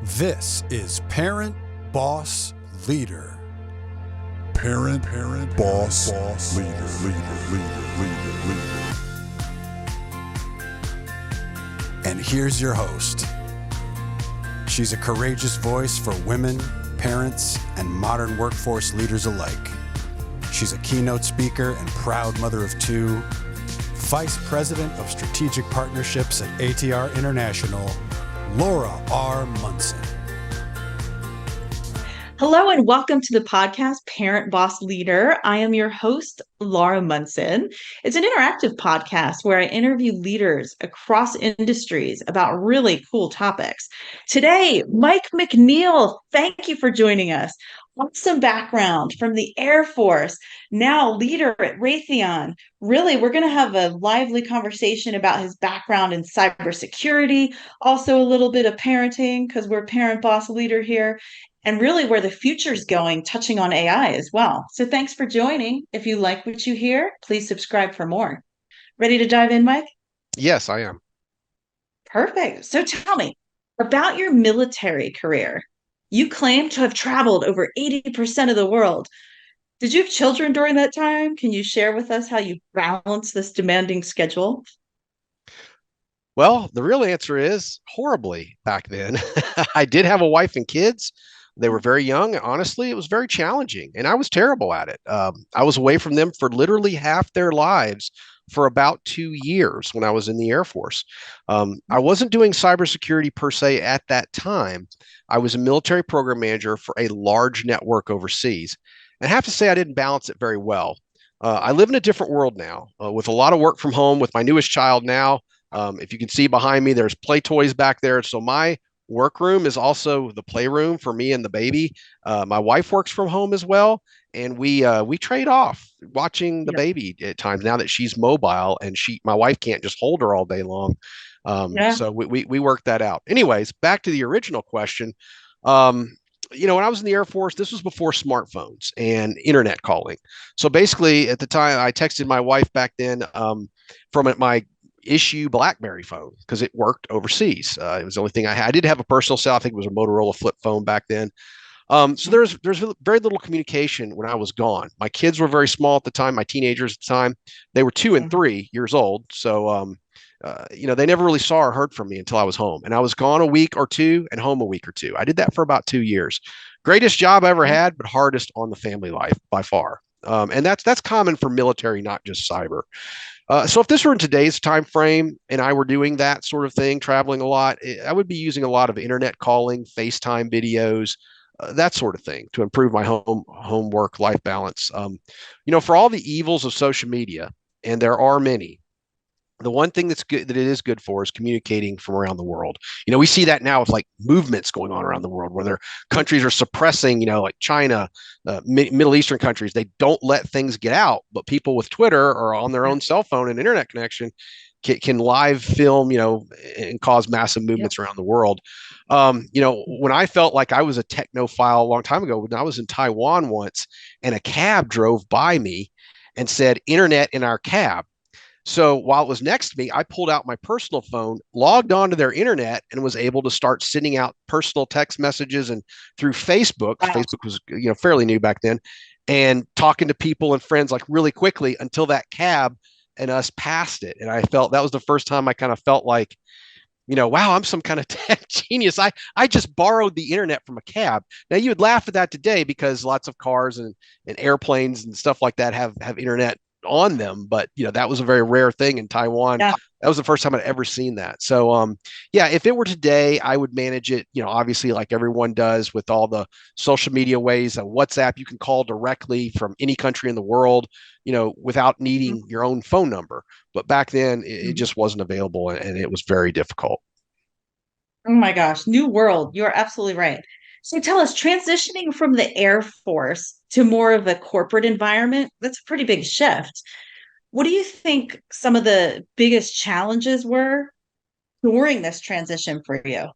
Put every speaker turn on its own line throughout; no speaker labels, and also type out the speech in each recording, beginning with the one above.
This is Parent, Boss, Leader.
Parent, boss, leader.
And here's your host. She's a courageous voice for women, parents, and modern workforce leaders alike. She's a keynote speaker and proud mother of two, Vice President of Strategic Partnerships at ATR International, Laura R. Munson.
Hello and welcome to the podcast, Parent Boss Leader. I am your host, Laura Munson. It's an interactive podcast where I interview leaders across industries about really cool topics. Today, Mike McNeill, thank you for joining us. Awesome background from the Air Force, now leader at Raytheon. Really, we're going to have a lively conversation about his background in cybersecurity, also a little bit of parenting because we're Parent Boss Leader here, and really where the future's going, touching on AI as well. So thanks for joining. If you like what you hear, please subscribe for more. Ready to dive in, Mike?
Yes, I am.
Perfect. So tell me about your military career. You claim to have traveled over 80% of the world. Did you have children during that time? Can you share with us how you balance this demanding schedule?
Well, the real answer is horribly back then. I did have a wife and kids. They were very young. Honestly, it was very challenging, and I was terrible at it. I was away from them for literally half their lives for about 2 years when I was in the Air Force. I wasn't doing cybersecurity per se at that time. I was a military program manager for a large network overseas. And I have to say, I didn't balance it very well. I live in a different world now with a lot of work from home with my newest child now. If you can see behind me, there's play toys back there. So my workroom is also the playroom for me and the baby. My wife works from home as well. And we trade off watching the baby at times now that she's mobile and my wife can't just hold her all day long. So we work that out. Anyways, back to the original question. When I was in the Air Force, this was before smartphones and internet calling. So basically, at the time, I texted my wife back then from my issue BlackBerry phone because it worked overseas. It was the only thing I had. I did have a personal cell. I think it was a Motorola flip phone back then. So there's very little communication when I was gone. My kids were very small at the time. My teenagers at the time, they were 2 and 3 years old. So they never really saw or heard from me until I was home. And I was gone a week or two and home a week or two. I did that for about 2 years. Greatest job I ever had, but hardest on the family life by far. And that's common for military, not just cyber. So if this were in today's time frame and I were doing that sort of thing, traveling a lot, I would be using a lot of internet calling, FaceTime videos, that sort of thing to improve my home work life balance. For all the evils of social media, and there are many, the one thing that it is good for is communicating from around the world. We see that now with like movements going on around the world where their countries are suppressing, like China, Middle Eastern countries. They don't let things get out, but people with Twitter or on their own cell phone and internet connection can live film, and cause massive movements around the world. When I felt like I was a technophile a long time ago, when I was in Taiwan once and a cab drove by me and said internet in our cab. So while it was next to me, I pulled out my personal phone, logged onto their internet, and was able to start sending out personal text messages and through Facebook. Wow. Facebook was, fairly new back then, and talking to people and friends like really quickly until that cab and us passed it. And I felt that was the first time I kind of felt like, wow, I'm some kind of tech genius. I just borrowed the internet from a cab. Now you would laugh at that today because lots of cars and airplanes and stuff like that have internet on them, but that was a very rare thing in Taiwan. That was the first time I'd ever seen that. So if it were today, I would manage it, obviously like everyone does with all the social media ways. WhatsApp, you can call directly from any country in the world, without needing your own phone number. But back then it just wasn't available and it was very difficult.
Oh my gosh, new world. You're absolutely right. So tell us, transitioning from the Air Force to more of a corporate environment, that's a pretty big shift. What do you think some of the biggest challenges were during this transition for you?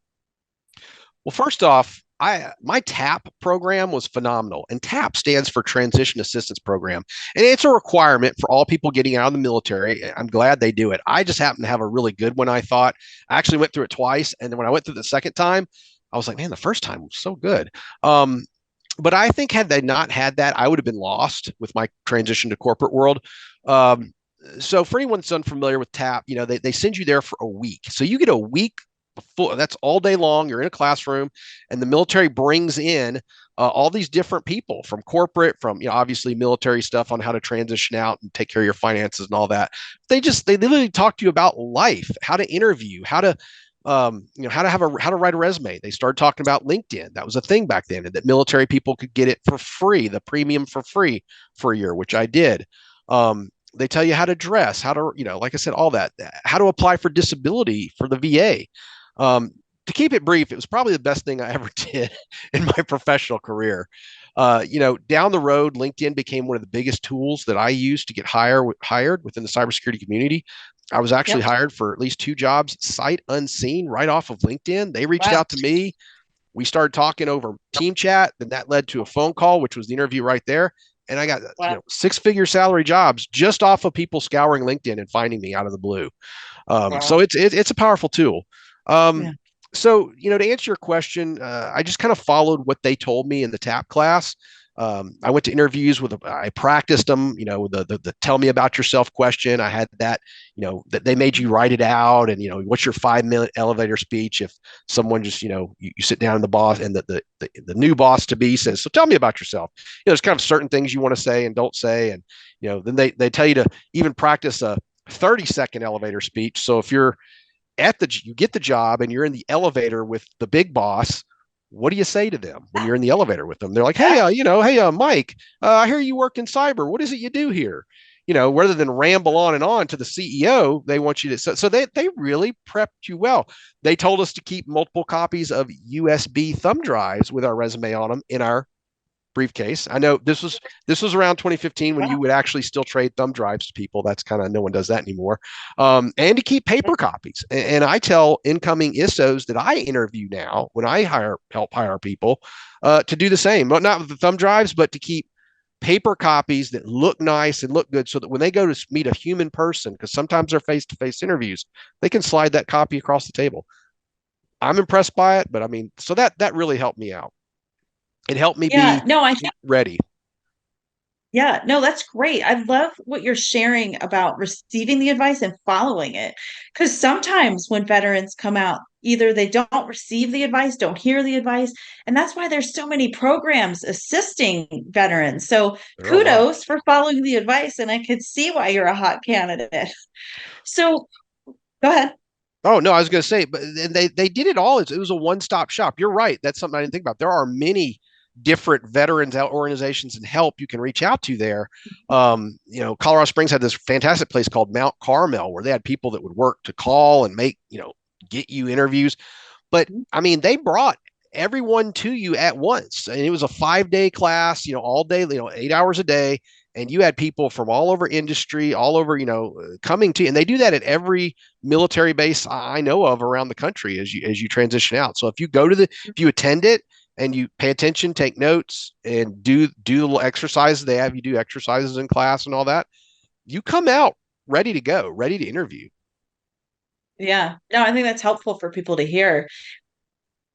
Well, first off, my TAP program was phenomenal, and TAP stands for Transition Assistance Program, and it's a requirement for all people getting out of the military. I'm glad they do it. I just happened to have a really good one. I thought I actually went through it twice, and then when I went through the second time, I was like, man, the first time was so good. But I think had they not had that, I would have been lost with my transition to corporate world. Um, so for anyone that's unfamiliar with TAP, they send you there for a week. So you get a week before, that's all day long. You're in a classroom, and the military brings in all these different people from corporate, from obviously military stuff on how to transition out and take care of your finances and all that. They literally talk to you about life, how to interview, how to how to write a resume. They started talking about LinkedIn. That was a thing back then, and that military people could get it for free, the premium for free for a year, which I did. They tell you how to dress, how to, like I said, all that, how to apply for disability for the VA. To keep it brief, it was probably the best thing I ever did in my professional career. Down the road, LinkedIn became one of the biggest tools that I used to get hired within the cybersecurity community. I was actually hired for at least 2 jobs, sight unseen, right off of LinkedIn. They reached out to me. We started talking over team chat. Then that led to a phone call, which was the interview right there. And I got 6-figure salary jobs just off of people scouring LinkedIn and finding me out of the blue. So it's a powerful tool. So, to answer your question, I just kind of followed what they told me in the TAP class. I went to interviews I practiced them, the tell me about yourself question. I had that, that they made you write it out, and, what's your 5-minute elevator speech if someone just, you sit down and the boss and the new boss to be says, so tell me about yourself. There's kind of certain things you want to say and don't say. And, then they tell you to even practice a 30-second elevator speech. So if you're you get the job and you're in the elevator with the big boss, what do you say to them when you're in the elevator with them? They're like, hey, Mike, I hear you work in cyber. What is it you do here? Rather than ramble on and on to the CEO, they want you to. So they really prepped you well. They told us to keep multiple copies of USB thumb drives with our resume on them in our briefcase. I know this was around 2015 when you would actually still trade thumb drives to people. That's kind of, no one does that anymore. And to keep paper copies. And I tell incoming ISOs that I interview now when I help hire people to do the same, but not with the thumb drives, but to keep paper copies that look nice and look good, so that when they go to meet a human person, because sometimes they're face-to-face interviews, they can slide that copy across the table. I'm impressed by it, but I mean, so that really helped me out. It helped me be ready.
Yeah, no, that's great. I love what you're sharing about receiving the advice and following it. Because sometimes when veterans come out, either they don't receive the advice, don't hear the advice. And that's why there's so many programs assisting veterans. So kudos for following the advice. And I could see why you're a hot candidate. So go ahead.
Oh, no, I was going to say, but they did it all. It was a one-stop shop. You're right. That's something I didn't think about. There are many different veterans organizations and help you can reach out to there. Colorado Springs had this fantastic place called Mount Carmel, where they had people that would work to call and make, get you interviews. But I mean, they brought everyone to you at once, and it was a 5-day class, all day, 8 hours a day. And you had people from all over industry, all over, coming to you. And they do that at every military base I know of around the country as you transition out. So if you if you attend it, and you pay attention, take notes, and do the little exercises they have you do exercises in class and all that, you come out ready to go, ready to interview.
Yeah, no, I think that's helpful for people to hear.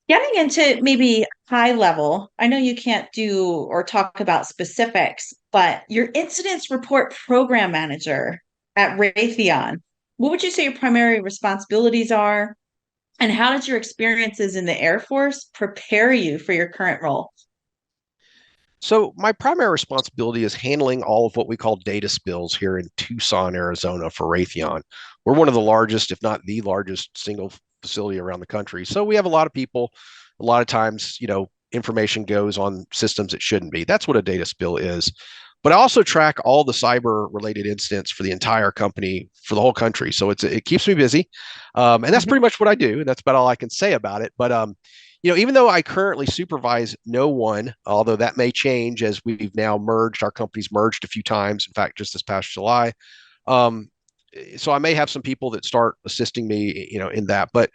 Getting into maybe high level, I know you can't do or talk about specifics, but your incidents report program manager at Raytheon, what would you say your primary responsibilities are? And how did your experiences in the Air Force prepare you for your current role?
So my primary responsibility is handling all of what we call data spills here in Tucson, Arizona for Raytheon. We're one of the largest, if not the largest, single facility around the country. So we have a lot of people. A lot of times, information goes on systems it shouldn't be. That's what a data spill is. But I also track all the cyber related incidents for the entire company, for the whole country. So it keeps me busy. And that's pretty much what I do. And that's about all I can say about it. But, even though I currently supervise no one, although that may change as we've now merged, our company's merged a few times. In fact, just this past July. So I may have some people that start assisting me, in that. But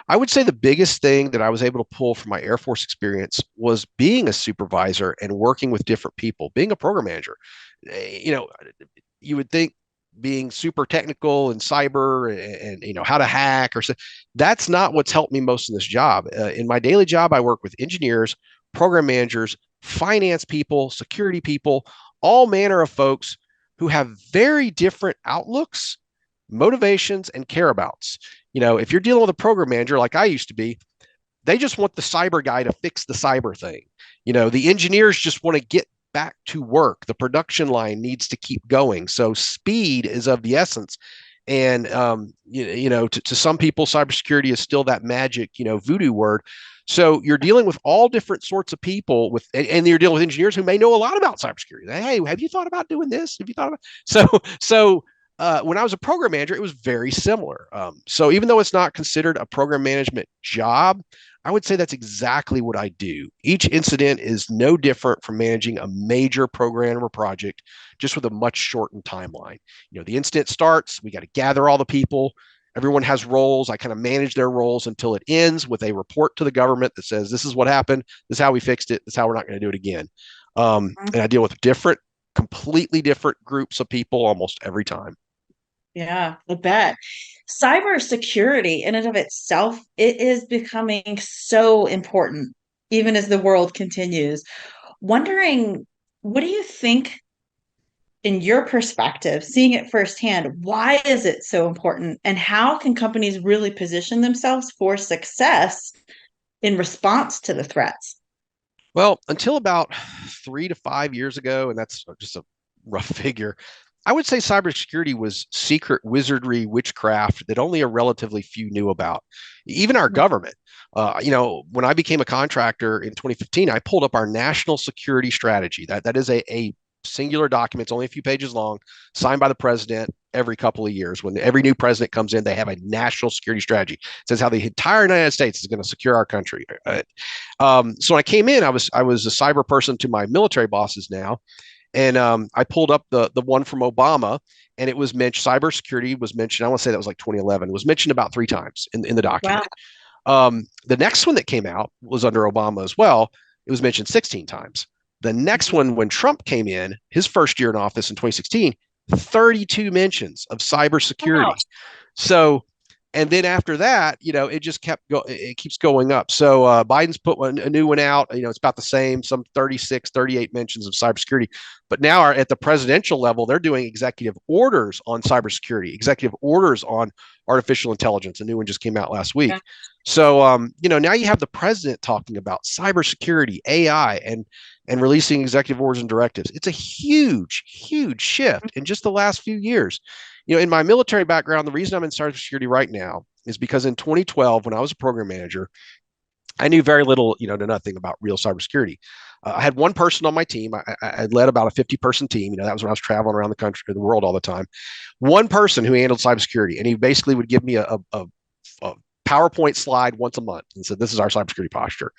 I would say the biggest thing that I was able to pull from my Air Force experience was being a supervisor and working with different people, being a program manager. You would think being super technical and cyber and how to hack or so. That's not what's helped me most in this job. In my daily job, I work with engineers, program managers, finance people, security people, all manner of folks who have very different outlooks, motivations, and care abouts. If you're dealing with a program manager like I used to be, they just want the cyber guy to fix the cyber thing. The engineers just want to get back to work. The production line needs to keep going. So speed is of the essence. And, to some people, cybersecurity is still that magic, voodoo word. So you're dealing with all different sorts of people and you're dealing with engineers who may know a lot about cybersecurity. Hey, have you thought about doing this? Have you thought about, so when I was a program manager, it was very similar. So even though it's not considered a program management job, I would say that's exactly what I do. Each incident is no different from managing a major program or project, just with a much shortened timeline. The incident starts, we got to gather all the people. Everyone has roles. I kind of manage their roles until it ends with a report to the government that says, this is what happened. This is how we fixed it. This is how we're not going to do it again. And I deal with completely different groups of people almost every time.
Yeah, I bet. Cybersecurity in and of itself, it is becoming so important, even as the world continues. Wondering, what do you think, in your perspective, seeing it firsthand, why is it so important? And how can companies really position themselves for success in response to the threats?
Well, until about 3 to 5 years ago, and that's just a rough figure, I would say cybersecurity was secret wizardry, witchcraft that only a relatively few knew about. Even our government. When I became a contractor in 2015, I pulled up our national security strategy. That is a singular document. It's only a few pages long, signed by the president every couple of years. When every new president comes in, they have a national security strategy. It says how the entire United States is going to secure our country. So when I came in, I was a cyber person to my military bosses now. And I pulled up the one from Obama, and it was mentioned. Cybersecurity was mentioned. I want to say that was like 2011. It was mentioned about 3 times in the document. Wow. The next one that came out was under Obama as well. It was mentioned 16 times. The next one, when Trump came in, his first year in office in 2016, 32 mentions of cybersecurity. Wow. So, and then after that, it just it keeps going up. So Biden's put a new one out. It's about the same, some 36, 38 mentions of cybersecurity. But now at the presidential level, they're doing executive orders on cybersecurity, executive orders on artificial intelligence. A new one just came out last week. Yeah. So, now you have the president talking about cybersecurity, AI, and releasing executive orders and directives. It's a huge, huge shift in just the last few years. In my military background, the reason I'm in cybersecurity right now is because in 2012, when I was a program manager, I knew very little, to nothing about real cybersecurity. I had one person on my team. I led about a 50-person team. That was when I was traveling around the country or the world all the time. One person who handled cybersecurity, and he basically would give me a PowerPoint slide once a month and said, this is our cybersecurity posture.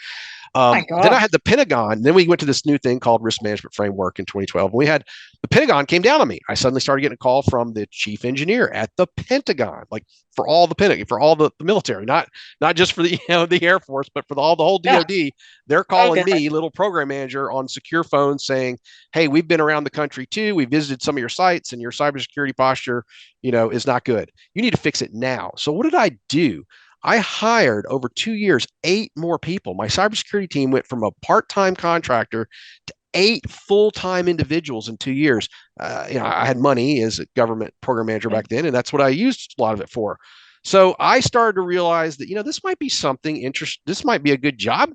Then I had the Pentagon. Then we went to this new thing called Risk Management Framework in 2012. And we had the Pentagon came down on me. I suddenly started getting a call from the chief engineer at the Pentagon, like for all the Pentagon, for all the military, not just for the the Air Force, but for the whole DoD. Yeah. They're calling me, little program manager, on secure phones saying, "Hey, we've been around the country too. We visited some of your sites, and your cybersecurity posture, is not good. You need to fix it now." So what did I do? I hired over 2 years, 8 more people. My cybersecurity team went from a part-time contractor to 8 full-time individuals in 2 years. I had money as a government program manager back then, and that's what I used a lot of it for. So I started to realize that, this might be something interesting. This might be a good job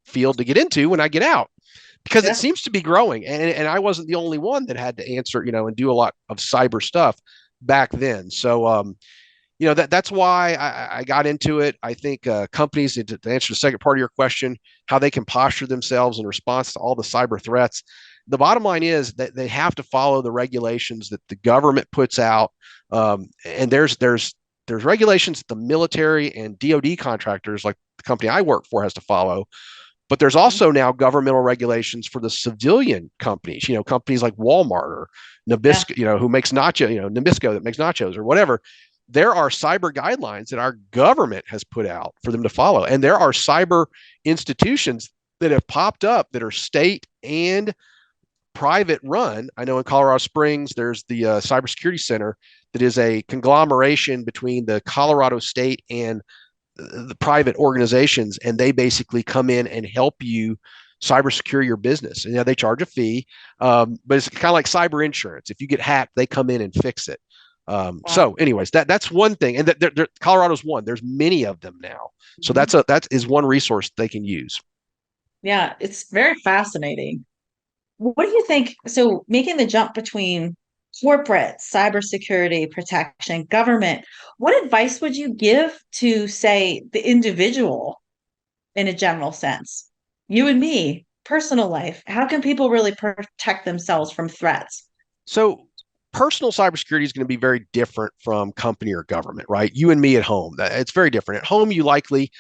field to get into when I get out, because it seems to be growing. And I wasn't the only one that had to answer, and do a lot of cyber stuff back then. So, that's why I got into it. I think companies, to answer the second part of your question, how they can posture themselves in response to all the cyber threats. The bottom line is that they have to follow the regulations that the government puts out. And there's regulations that the military and DoD contractors, like the company I work for, has to follow. But there's also now governmental regulations for the civilian companies, companies like Walmart or Nabisco, who makes Nabisco that makes nachos or whatever. There are cyber guidelines that our government has put out for them to follow. And there are cyber institutions that have popped up that are state and private run. I know in Colorado Springs, there's the Cybersecurity Center that is a conglomeration between the Colorado State and the private organizations, and they basically come in and help you cyber secure your business. And they charge a fee, but it's kind of like cyber insurance. If you get hacked, they come in and fix it.
Wow.
So, anyways, that's one thing, and Colorado's one. There's many of them now, so that is one resource they can use.
Yeah, it's very fascinating. What do you think? So, making the jump between corporate cybersecurity protection, government, what advice would you give to, say, the individual in a general sense? You and me, personal life. How can people really protect themselves from threats?
So, personal cybersecurity is going to be very different from company or government, right? You and me at home, it's very different. At home, you likely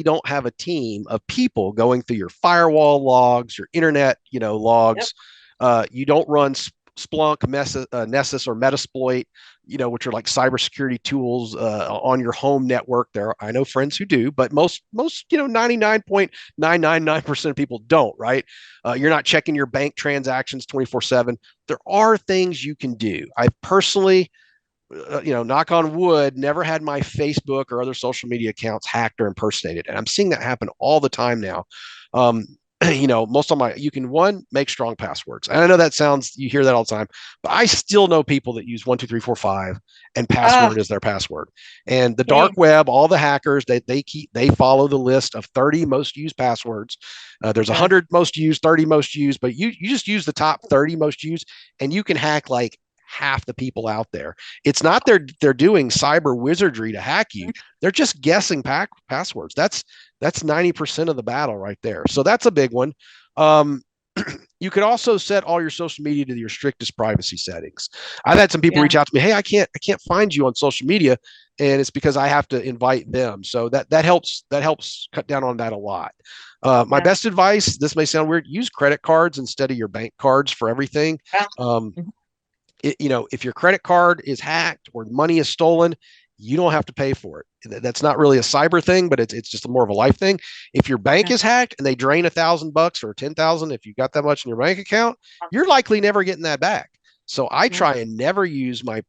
don't have a team of people going through your firewall logs, your internet, logs. Yep. You don't run Splunk, Nessus, or Metasploit, which are like cybersecurity tools on your home network. I know friends who do, but most 99.999% of people don't, right? You're not checking your bank transactions 24/7. There are things you can do. I personally, knock on wood, never had my Facebook or other social media accounts hacked or impersonated. And I'm seeing that happen all the time now. Most of you can make strong passwords. And I know you hear that all the time, but I still know people that use 1, 2, 3, 4, 5 and password is their password. And the dark web, all the hackers, they follow the list of 30 most used passwords. There's 100 most used, 30 most used, but you just use the top 30 most used, and you can hack like half the people out there. It's not they're doing cyber wizardry to hack you. They're just guessing passwords. That's 90% of the battle right there. So that's a big one. You could also set all your social media to your strictest privacy settings. I've had some people reach out to me, hey, I can't find you on social media, and it's because I have to invite them. So that helps cut down on that a lot. My best advice, this may sound weird, use credit cards instead of your bank cards for everything. If your credit card is hacked or money is stolen, you don't have to pay for it. That's not really a cyber thing, but it's just more of a life thing. If your bank is hacked and they drain $1,000 or 10,000, if you got that much in your bank account, you're likely never getting that back. So I try and never use my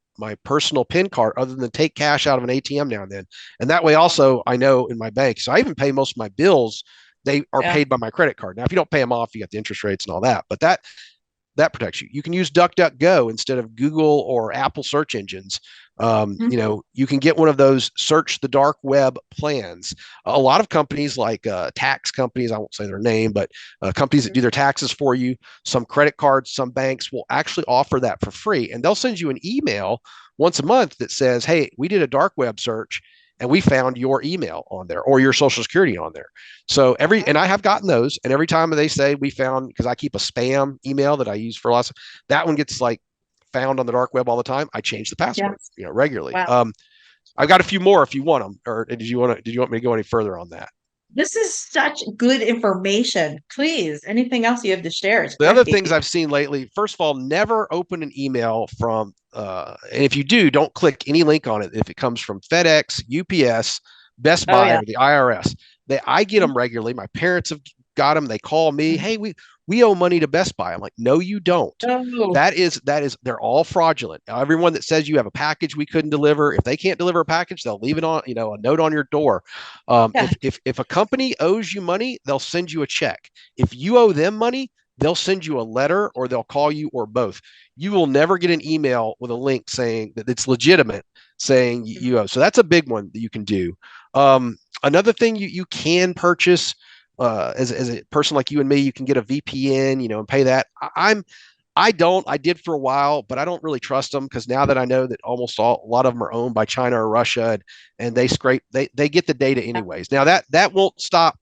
personal PIN card other than take cash out of an ATM now and then. And that way also I know in my bank. So I even pay most of my bills. They are paid by my credit card. Now, if you don't pay them off, you got the interest rates and all that, but that protects you. You can use DuckDuckGo instead of Google or Apple search engines. You can get one of those search the dark web plans. A lot of companies like tax companies, I won't say their name, but companies that do their taxes for you, some credit cards, some banks will actually offer that for free. And they'll send you an email once a month that says, hey, we did a dark web search and we found your email on there or your social security on there. So and I have gotten those, and every time they say we found, because I keep a spam email that I use for lots of, that one gets like found on the dark web all the time. I change the password, regularly. Wow. I've got a few more if you want them, or did you want me to go any further on that?
This is such good information. Please, anything else you have to share?
The other things I've seen lately, first of all, never open an email from, and if you do, don't click any link on it if it comes from FedEx, UPS, Best Buy, or the IRS. I get them regularly. My parents have got them. They call me, hey, we owe money to Best Buy. I'm like, no, you don't. Oh. That is, they're all fraudulent. Everyone that says you have a package we couldn't deliver, if they can't deliver a package, they'll leave it on, a note on your door. If a company owes you money, they'll send you a check. If you owe them money, they'll send you a letter or they'll call you, or both. You will never get an email with a link saying that it's legitimate, saying you owe. So that's a big one that you can do. Another thing you can purchase, as a person like you and me, you can get a VPN, and pay that. I did for a while, but I don't really trust them, because now that I know that a lot of them are owned by China or Russia, and they get the data anyways. Now that won't stop,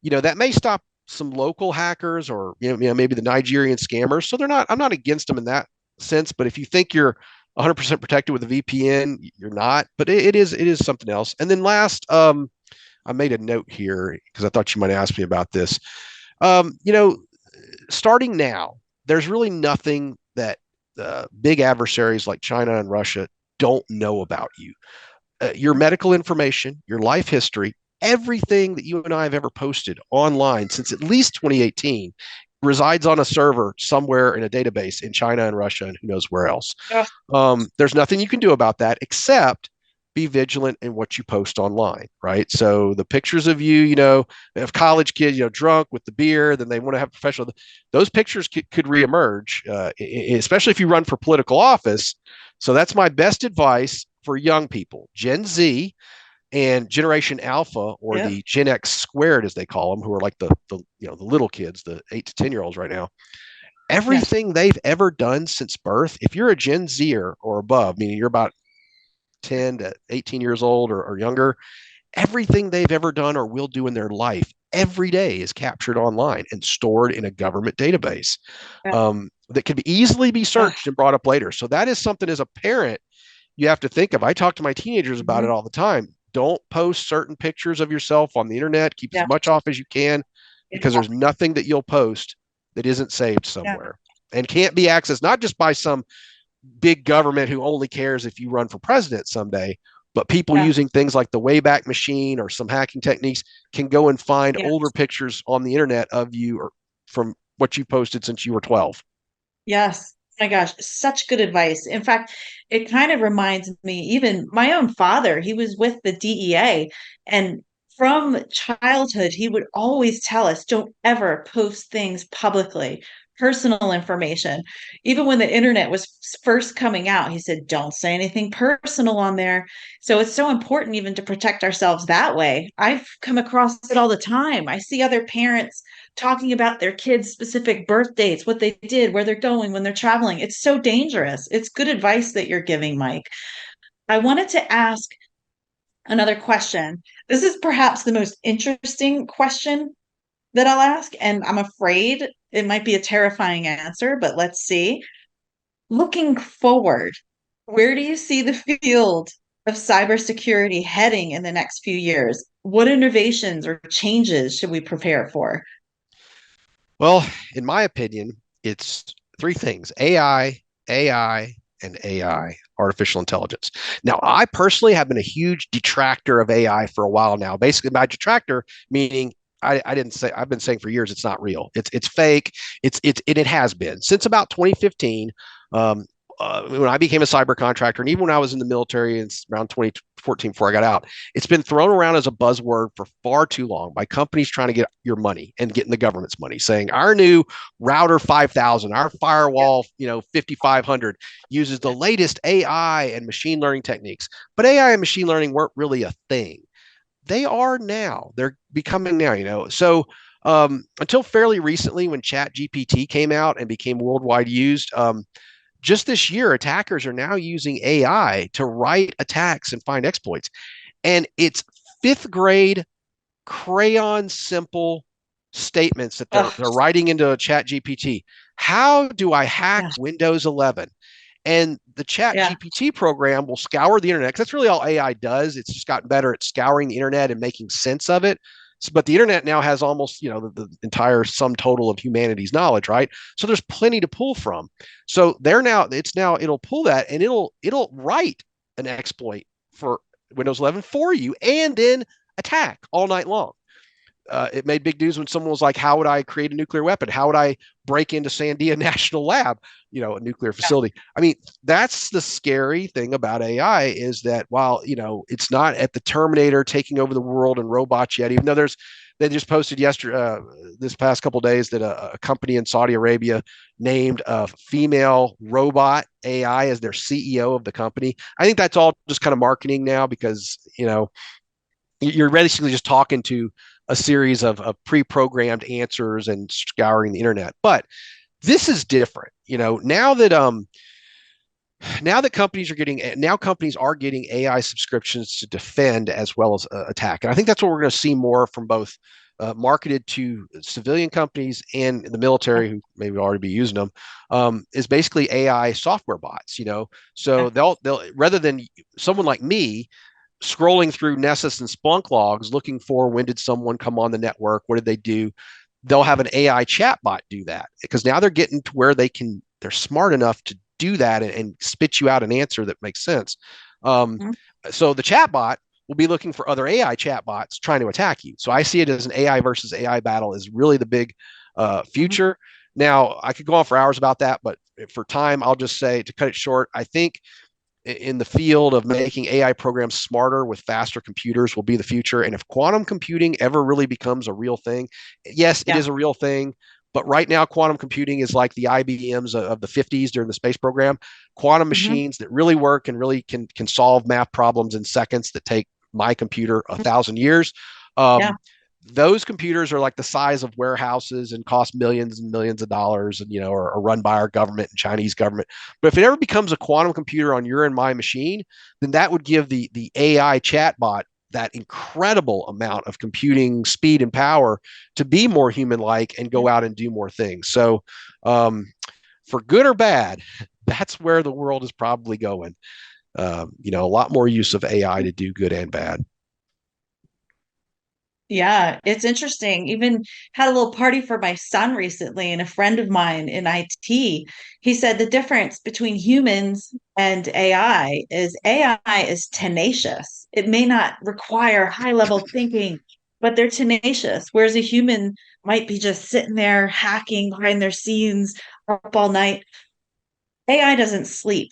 that may stop some local hackers or, maybe the Nigerian scammers. So I'm not against them in that sense, but if you think you're 100% protected with a VPN, you're not, but it is something else. And then last, I made a note here because I thought you might ask me about this. Starting now, there's really nothing that big adversaries like China and Russia don't know about you. Your medical information, your life history, everything that you and I have ever posted online since at least 2018 resides on a server somewhere in a database in China and Russia and who knows where else.
Yeah.
There's nothing you can do about that except be vigilant in what you post online, right? So the pictures of you, of college kids, drunk with the beer, then they want to have professional. Those pictures could reemerge, especially if you run for political office. So that's my best advice for young people, Gen Z and Generation Alpha, or the Gen X squared, as they call them, who are like the little kids, the 8 to 10-year-olds right now. Everything they've ever done since birth, if you're a Gen Zer or above, meaning you're about 10 to 18 years old or younger, everything they've ever done or will do in their life every day is captured online and stored in a government database that can easily be searched and brought up later. So that is something as a parent you have to think of. I talk to my teenagers about it all the time. Don't post certain pictures of yourself on the internet. Keep as much off as you can, because there's nothing that you'll post that isn't saved somewhere and can't be accessed, not just by some big government who only cares if you run for president someday, but people using things like the Wayback Machine or some hacking techniques can go and find older pictures on the internet of you or from what you posted since you were 12.
Yes. Oh my gosh, such good advice. In fact, it kind of reminds me, even my own father, he was with the DEA, and from childhood, he would always tell us, don't ever post things publicly, personal information. Even when the internet was first coming out, he said, don't say anything personal on there. So it's so important even to protect ourselves that way. I've come across it all the time. I see other parents talking about their kids' specific birth dates, what they did, where they're going, when they're traveling. It's so dangerous. It's good advice that you're giving, Mike. I wanted to ask another question. This is perhaps the most interesting question that I'll ask, and I'm afraid it might be a terrifying answer, but let's see. Looking forward, where do you see the field of cybersecurity heading in the next few years? What innovations or changes should we prepare for?
Well, in my opinion, it's three things: AI, AI, and AI, artificial intelligence. Now, I personally have been a huge detractor of AI for a while now. Basically, by detractor, meaning I've been saying for years it's not real. It's fake. It has been since about 2015. When I became a cyber contractor, and even when I was in the military in around 2014 before I got out, it's been thrown around as a buzzword for far too long by companies trying to get your money and getting the government's money, saying our new router 5000, our firewall 5500 uses the latest AI and machine learning techniques. But AI and machine learning weren't really a thing. They are now. They're becoming now. So until fairly recently, when Chat GPT came out and became worldwide used, just this year, attackers are now using AI to write attacks and find exploits. And it's fifth grade, crayon simple statements that they're writing into a Chat GPT. How do I hack Windows 11? And the Chat GPT program will scour the internet, because that's really all AI does. It's just gotten better at scouring the internet and making sense of it. But the internet now has almost, the entire sum total of humanity's knowledge, right? So there's plenty to pull from. So it'll pull that, and it'll write an exploit for Windows 11 for you, and then attack all night long. It made big news when someone was like, how would I create a nuclear weapon? How would I break into Sandia National Lab, a nuclear facility? I mean, that's the scary thing about AI, is that while, it's not at the Terminator taking over the world and robots yet, even though they just posted yesterday, this past couple of days, that a company in Saudi Arabia named a female robot AI as their CEO of the company. I think that's all just kind of marketing now, because, you're basically just talking to a series of pre-programmed answers and scouring the internet. But this is different, now that companies are getting AI subscriptions to defend as well as attack. And I think that's what we're going to see more from both marketed to civilian companies and the military, who maybe already be using them, is basically AI software bots, so they'll rather than someone like me scrolling through Nessus and Splunk logs looking for when did someone come on the network, what did they do, they'll have an AI chatbot do that, because now they're getting to where they're smart enough to do that and spit you out an answer that makes sense. So the chatbot will be looking for other AI chatbots trying to attack you. So I see it as an AI versus AI battle is really the big future. Now, I could go on for hours about that, but for time, I'll just say, to cut it short, I think in the field of making AI programs smarter with faster computers will be the future. And if quantum computing ever really becomes a real thing, yes, it is a real thing. But right now, quantum computing is like the IBMs of the 50s during the space program. Quantum machines that really work and really can solve math problems in seconds that take my computer 1,000 years. Those computers are like the size of warehouses and cost millions and millions of dollars, and are run by our government and Chinese government. But if it ever becomes a quantum computer on your and my machine, then that would give the AI chatbot that incredible amount of computing speed and power to be more human-like and go out and do more things. So, for good or bad, that's where the world is probably going. A lot more use of AI to do good and bad.
Yeah, it's interesting. Even had a little party for my son recently, and a friend of mine in IT, he said the difference between humans and AI is tenacious. It may not require high level thinking, but they're tenacious. Whereas a human might be just sitting there hacking behind their scenes up all night. AI doesn't sleep.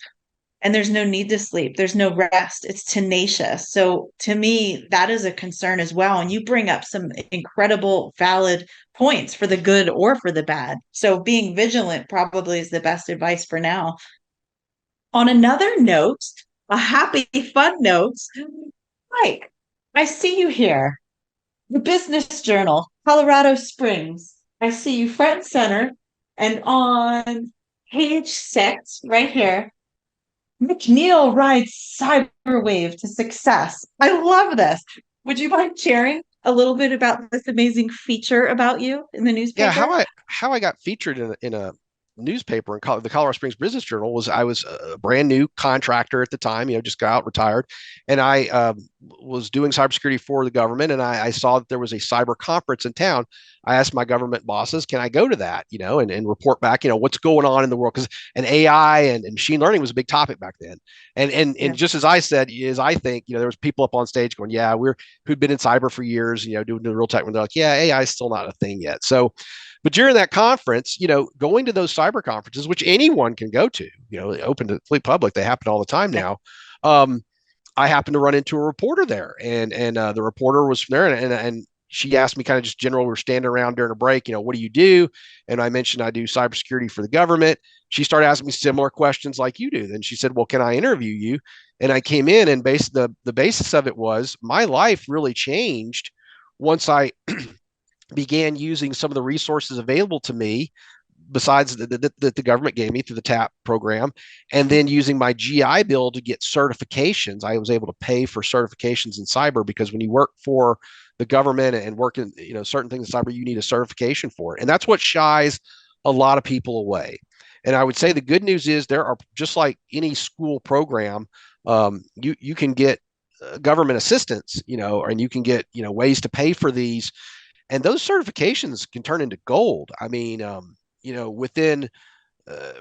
And there's no need to sleep. There's no rest. It's tenacious. So to me, that is a concern as well. And you bring up some incredible, valid points for the good or for the bad. So being vigilant probably is the best advice for now. On another note, a happy, fun note, Mike, I see you here. The Business Journal, Colorado Springs. I see you front and center. And on page 6, right here, McNeill rides cyberwave to success. I love this. Would you mind sharing a little bit about this amazing feature about you in the newspaper?
Yeah, how I got featured in a newspaper in the Colorado Springs Business Journal was I was a brand new contractor at the time, just got out, retired, and I was doing cybersecurity for the government, and I saw that there was a cyber conference in town. I asked my government bosses, can I go to that, and report back, what's going on in the world, because AI and machine learning was a big topic back then, and just as I said, I think, there was people up on stage going, yeah, who'd been in cyber for years, doing the real tech, when they're like, yeah, AI is still not a thing yet. So, but during that conference, going to those cyber conferences, which anyone can go to, open to the public, they happen all the time now. I happened to run into a reporter there, and the reporter was from there, and she asked me kind of just general. We were standing around during a break, what do you do? And I mentioned I do cybersecurity for the government. She started asking me similar questions like you do. Then she said, well, can I interview you? And I came in, and the basis of it was my life really changed once I began using some of the resources available to me besides that the government gave me through the TAP program, and then using my GI Bill to get certifications. I was able to pay for certifications in cyber, because when you work for the government and work in certain things in cyber, you need a certification for it, and that's what shies a lot of people away. And I would say the good news is there are, just like any school program, you can get government assistance, and you can get ways to pay for these. And those certifications can turn into gold. I mean, within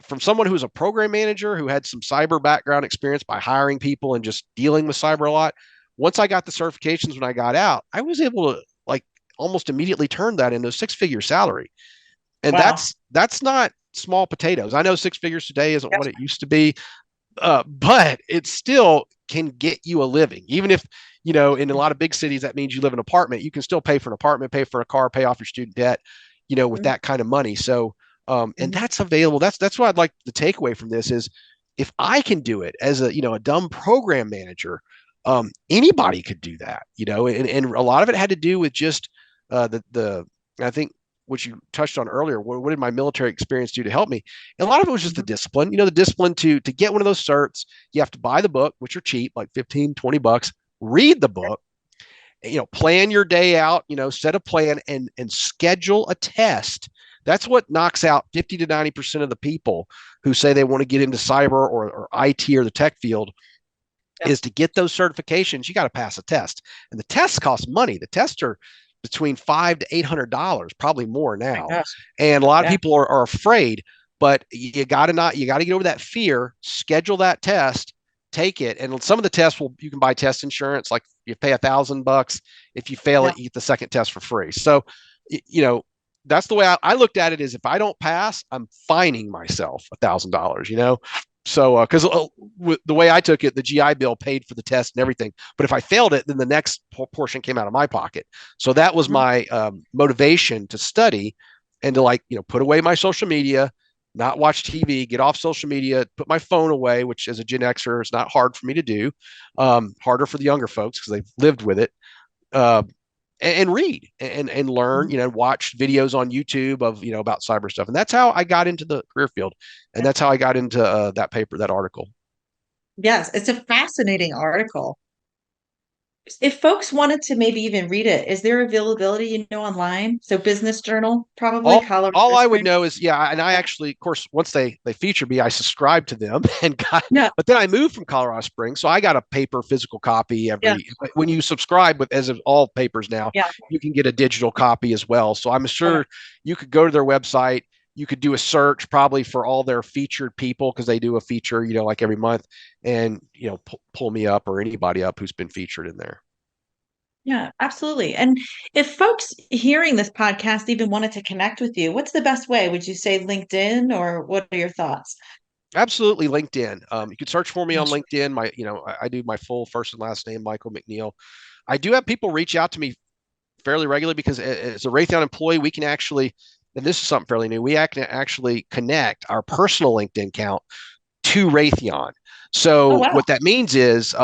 from someone who was a program manager who had some cyber background experience by hiring people and just dealing with cyber a lot. Once I got the certifications, when I got out, I was able to almost immediately turn that into a 6-figure salary. And that's not small potatoes. I know 6 figures today isn't what it used to be, but it still can get you a living. Even if, in a lot of big cities, that means you live in an apartment, you can still pay for an apartment, pay for a car, pay off your student debt, with that kind of money. So, and that's available. That's what I'd like the takeaway from this is, if I can do it as a dumb program manager, anybody could do that, and a lot of it had to do with just I think what you touched on earlier, what did my military experience do to help me? And a lot of it was just the discipline, the discipline to get one of those certs. You have to buy the book, which are cheap, like 15, 20 bucks, read the book, plan your day out, set a plan and schedule a test. That's what knocks out 50 to 90% of the people who say they want to get into cyber or IT or the tech field. Is to get those certifications, you got to pass a test, and the tests cost money. The tests are between $500 to $800, probably more now. And a lot of people are afraid, but you got to get over that fear, schedule that test, take it. And some of the tests you can buy test insurance. Like you pay $1,000. If you fail it, you get the second test for free. So, that's the way I looked at it, is if I don't pass, I'm fining myself $1,000, So, because the way I took it, the GI Bill paid for the test and everything. But if I failed it, then the next portion came out of my pocket. So that was my motivation to study and to put away my social media, not watch TV, get off social media, put my phone away, which as a Gen Xer is not hard for me to do. Harder for the younger folks because they've lived with it. And read and learn, watch videos on YouTube of, about cyber stuff. And that's how I got into the career field. And that's how I got into that paper, that article.
Yes, it's a fascinating article. If folks wanted to maybe even read it, is there availability, online? So Business Journal, probably
All
Colorado
I would
Springs.
know is, and I actually, of course, once they featured me, I subscribed to them and
Yeah,
but then I moved from Colorado Springs. So I got a paper physical copy
yeah,
when you subscribe with, as of all papers now,
yeah.
you can get a digital copy as well. So I'm
Okay.
sure you could go to their website. You could do a search probably for all their featured people, because they do a feature, like every month, and, pull me up or anybody up who's been featured in there.
Yeah, absolutely. And if folks hearing this podcast even wanted to connect with you, what's the best way? Would you say LinkedIn, or what are your thoughts?
Absolutely, LinkedIn. You could search for me on LinkedIn. I do my full first and last name, Michael McNeill. I do have people reach out to me fairly regularly, because as a Raytheon employee, we can actually, and this is something fairly new, we can actually connect our personal LinkedIn account to Raytheon.
Oh,
So
wow.
what that means is,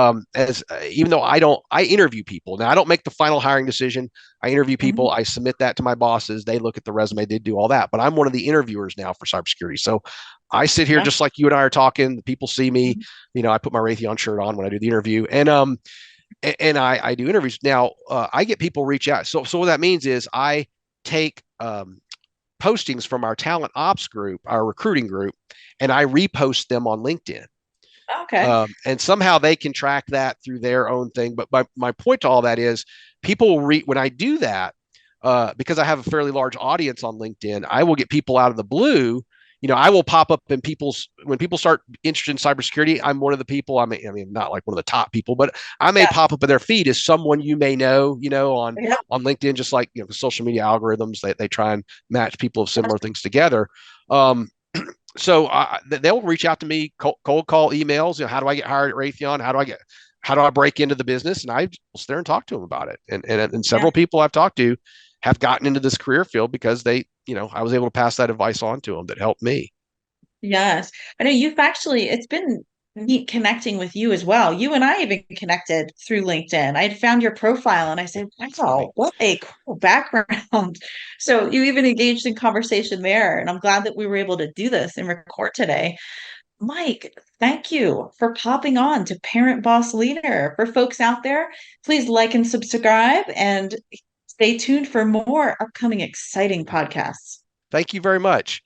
even though I interview people. Now I don't make the final hiring decision. I interview
Mhm.
people. I submit that to my bosses. They look at the resume. They do all that. But I'm one of the interviewers now for cybersecurity. So I sit here
Yeah.
just like you and I are talking. The people see me.
Mhm.
I put my Raytheon shirt on when I do the interview, and I do interviews. Now I get people reach out. So what that means is I take postings from our talent ops group, our recruiting group, and I repost them on LinkedIn.
Okay.
And somehow they can track that through their own thing. But my point to all that is, people will when I do that, because I have a fairly large audience on LinkedIn, I will get people out of the blue. I will pop up in when people start interested in cybersecurity. I'm one of the people. I mean, not like one of the top people, but I may
Yeah.
pop up in their feed as someone you may know,
Yeah.
on LinkedIn, just like the social media algorithms. They try and match people of similar things together. Um, so they'll reach out to me, cold call, emails. How do I get hired at Raytheon? How do I break into the business? And I will sit there and talk to them about it. And
Yeah.
several people I've talked to have gotten into this career field because I was able to pass that advice on to them that helped me.
Yes. I know it's been neat connecting with you as well. You and I even connected through LinkedIn. I had found your profile and I said, wow, what a cool background. So you even engaged in conversation there. And I'm glad that we were able to do this and record today. Mike, thank you for popping on to Parent Boss Leader. For folks out there, please like and subscribe and stay tuned for more upcoming exciting podcasts.
Thank you very much.